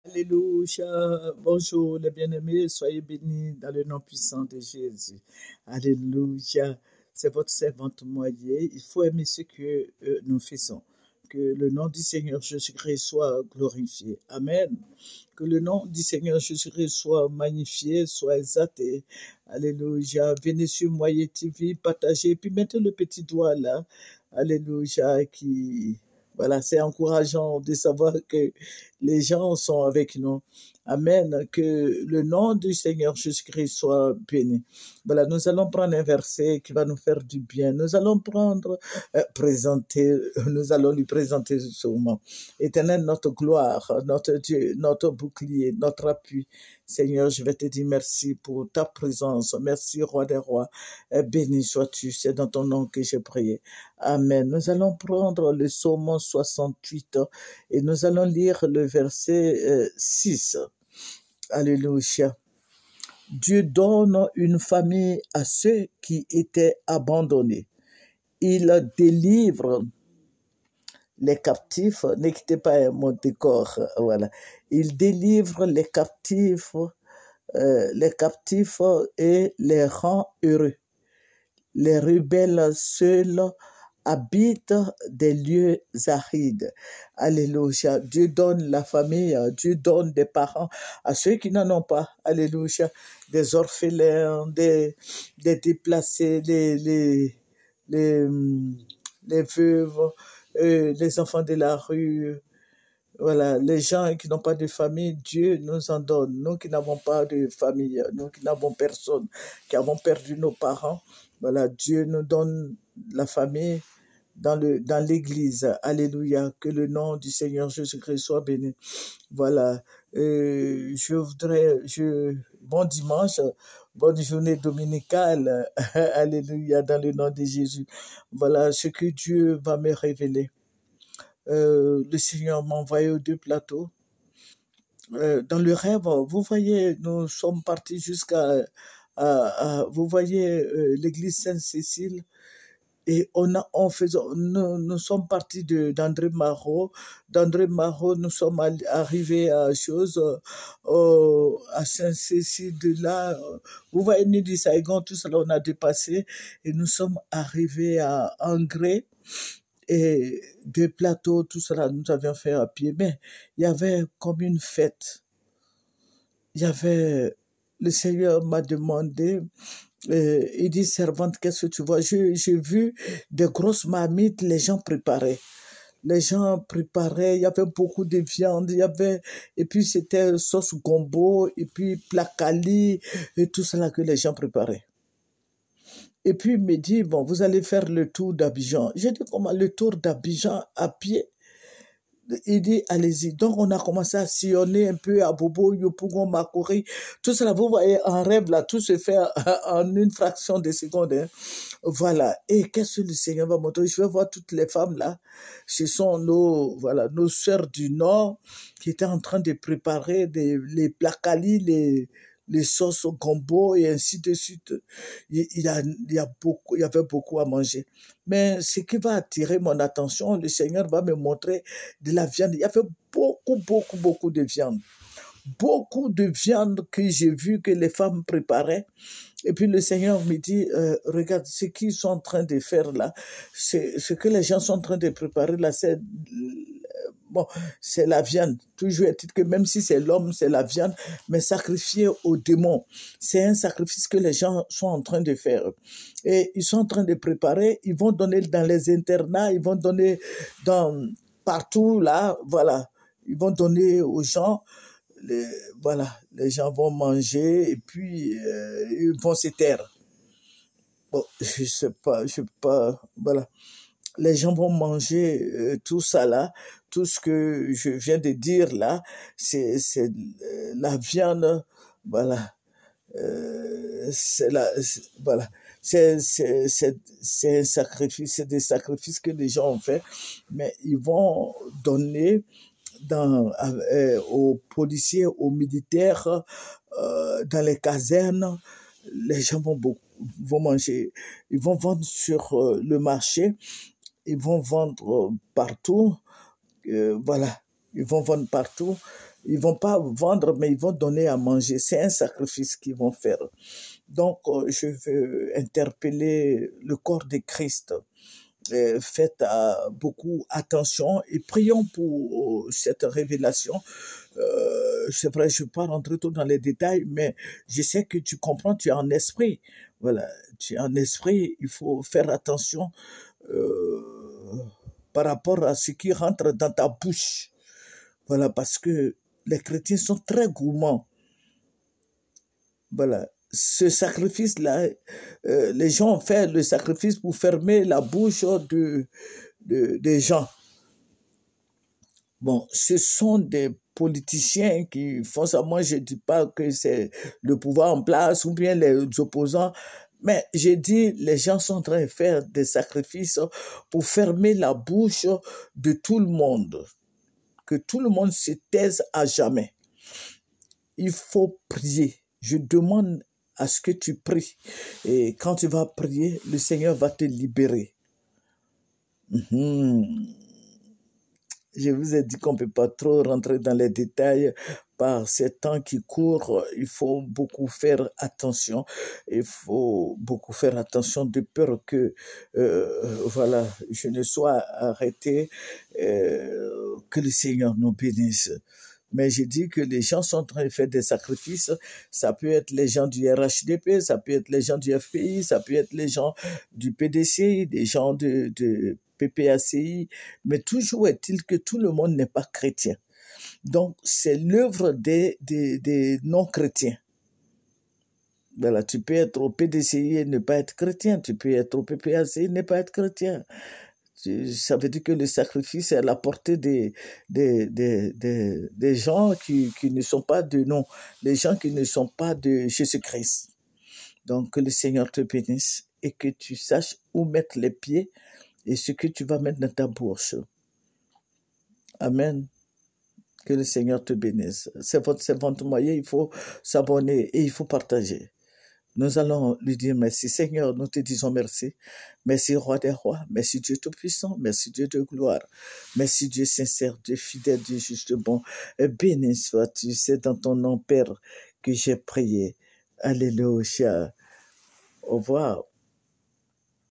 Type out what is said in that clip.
Alléluia. Bonjour les bien-aimés, soyez bénis dans le nom puissant de Jésus. Alléluia. C'est votre servante moyenne. Il faut aimer ce que nous faisons. Que le nom du Seigneur Jésus-Christ soit glorifié. Amen. Que le nom du Seigneur Jésus-Christ soit magnifié, soit exalté. Alléluia. Venez sur Moyen TV, partagez, puis mettez le petit doigt là. Alléluia. Voilà, c'est encourageant de savoir que les gens sont avec nous. Amen. Que le nom du Seigneur Jésus-Christ soit béni. Voilà, nous allons prendre un verset qui va nous faire du bien. Nous allons nous allons lui présenter ce moment. Éternel, notre gloire, notre Dieu, notre bouclier, notre appui. Seigneur, je vais te dire merci pour ta présence. Merci, Roi des rois. Béni sois-tu. C'est dans ton nom que j'ai prié. Amen. Nous allons prendre le psaume 68 et nous allons lire le verset 6. Alléluia. Dieu donne une famille à ceux qui étaient abandonnés. Il délivre les captifs. Ne quittez pas mon décor. Voilà. Il délivre les captifs et les rend heureux. Les rebelles seuls habitent des lieux arides. Alléluia. Dieu donne la famille, Dieu donne des parents à ceux qui n'en ont pas. Alléluia. Des orphelins, des déplacés, les veuves, les enfants de la rue. Voilà, les gens qui n'ont pas de famille, Dieu nous en donne. Nous qui n'avons pas de famille, nous qui n'avons personne, qui avons perdu nos parents, voilà, Dieu nous donne la famille dans l'église. Alléluia, que le nom du Seigneur Jésus-Christ soit béni. Voilà, bon dimanche, bonne journée dominicale. Alléluia, dans le nom de Jésus. Voilà ce que Dieu va me révéler. Le Seigneur m'a envoyé aux 2 plateaux. Dans le rêve, vous voyez, nous sommes partis vous voyez, l'église Sainte-Cécile, et nous sommes partis d'André Marot. D'André Marot, nous sommes arrivés à à Sainte-Cécile. De là, vous voyez, ni du Saigon, tout cela, on a dépassé, et nous sommes arrivés à Angré. Et des plateaux, tout cela, nous avions fait à pied. Mais il y avait comme une fête. Le Seigneur m'a demandé, il dit, servante, qu'est-ce que tu vois? J'ai vu des grosses marmites, les gens préparaient. Il y avait beaucoup de viande, et puis c'était sauce gombo, et puis placali, et tout cela que les gens préparaient. Et puis il me dit, bon, vous allez faire le tour d'Abidjan. J'ai dit, comment le tour d'Abidjan à pied? Il dit, allez-y. Donc on a commencé à sillonner un peu à Bobo, Yopougon, Makori. Tout cela, vous voyez, en rêve, là, tout se fait en une fraction de seconde. Hein. Voilà. Et qu'est-ce que le Seigneur va montrer? Je vais voir toutes les femmes là. Ce sont nos sœurs du Nord qui étaient en train de préparer les placali, les sauces au gombo et ainsi de suite. Il y avait beaucoup à manger. Mais ce qui va attirer mon attention, le Seigneur va me montrer de la viande. Il y avait beaucoup de viande. Beaucoup de viande que j'ai vu que les femmes préparaient. Et puis le Seigneur me dit, regarde, ce qu'ils sont en train de faire là, ce que les gens sont en train de préparer là, c'est la viande. Toujours est-il que même si c'est l'homme, c'est la viande, mais sacrifié aux démons. C'est un sacrifice que les gens sont en train de faire. Et ils sont en train de préparer, ils vont donner dans les internats, ils vont donner partout là, voilà. Ils vont donner aux gens, les gens vont manger et puis ils vont se taire. Bon, je sais pas, voilà. Les gens vont manger tout ça là, tout ce que je viens de dire là, c'est la viande, voilà. Voilà. C'est un sacrifice, c'est des sacrifices que les gens ont fait, mais ils vont donner aux policiers, aux militaires, dans les casernes. Les gens vont manger, ils vont vendre sur le marché, ils vont vendre partout, voilà, ils vont vendre partout, Ils vont pas vendre, mais ils vont donner à manger. C'est un sacrifice qu'ils vont faire. Donc, je veux interpeller le corps de Christ. Faites beaucoup attention et prions pour cette révélation. C'est vrai, je ne vais pas rentrer tout dans les détails, mais je sais que tu comprends, tu es en esprit. Voilà, tu es en esprit, il faut faire attention par rapport à ce qui rentre dans ta bouche. Voilà, parce que les chrétiens sont très gourmands. Voilà. Ce sacrifice-là, les gens ont fait le sacrifice pour fermer la bouche des gens. Bon, ce sont des politiciens qui font ça. Moi, je ne dis pas que c'est le pouvoir en place ou bien les opposants, mais j'ai dit, les gens sont en train de faire des sacrifices pour fermer la bouche de tout le monde, que tout le monde se taise à jamais. Il faut prier. Je demande à ce que tu pries. Et quand tu vas prier, le Seigneur va te libérer. Je vous ai dit qu'on ne peut pas trop rentrer dans les détails par ces temps qui courent. Il faut beaucoup faire attention. Il faut beaucoup faire attention de peur que voilà, je ne sois arrêté, que le Seigneur nous bénisse. Mais je dis que les gens sont en train de faire des sacrifices. Ça peut être les gens du RHDP, ça peut être les gens du FPI, ça peut être les gens du PDC, des gens de PPACI. Mais toujours est-il que tout le monde n'est pas chrétien. Donc, c'est l'œuvre des non-chrétiens. Voilà, tu peux être au PDCI et ne pas être chrétien. Tu peux être au PPACI et ne pas être chrétien. Ça veut dire que le sacrifice est à la portée des gens qui ne sont pas de non, les gens qui ne sont pas de Jésus-Christ. Donc, que le Seigneur te bénisse et que tu saches où mettre les pieds et ce que tu vas mettre dans ta bouche. Amen. Que le Seigneur te bénisse. C'est votre moyen, il faut s'abonner et il faut partager. Nous allons lui dire merci. Seigneur, nous te disons merci. Merci, Roi des rois. Merci, Dieu Tout-Puissant. Merci, Dieu de gloire. Merci, Dieu sincère, Dieu fidèle, Dieu juste bon. Et béni sois-tu. C'est dans ton nom, Père, que j'ai prié. Alléluia. Au revoir.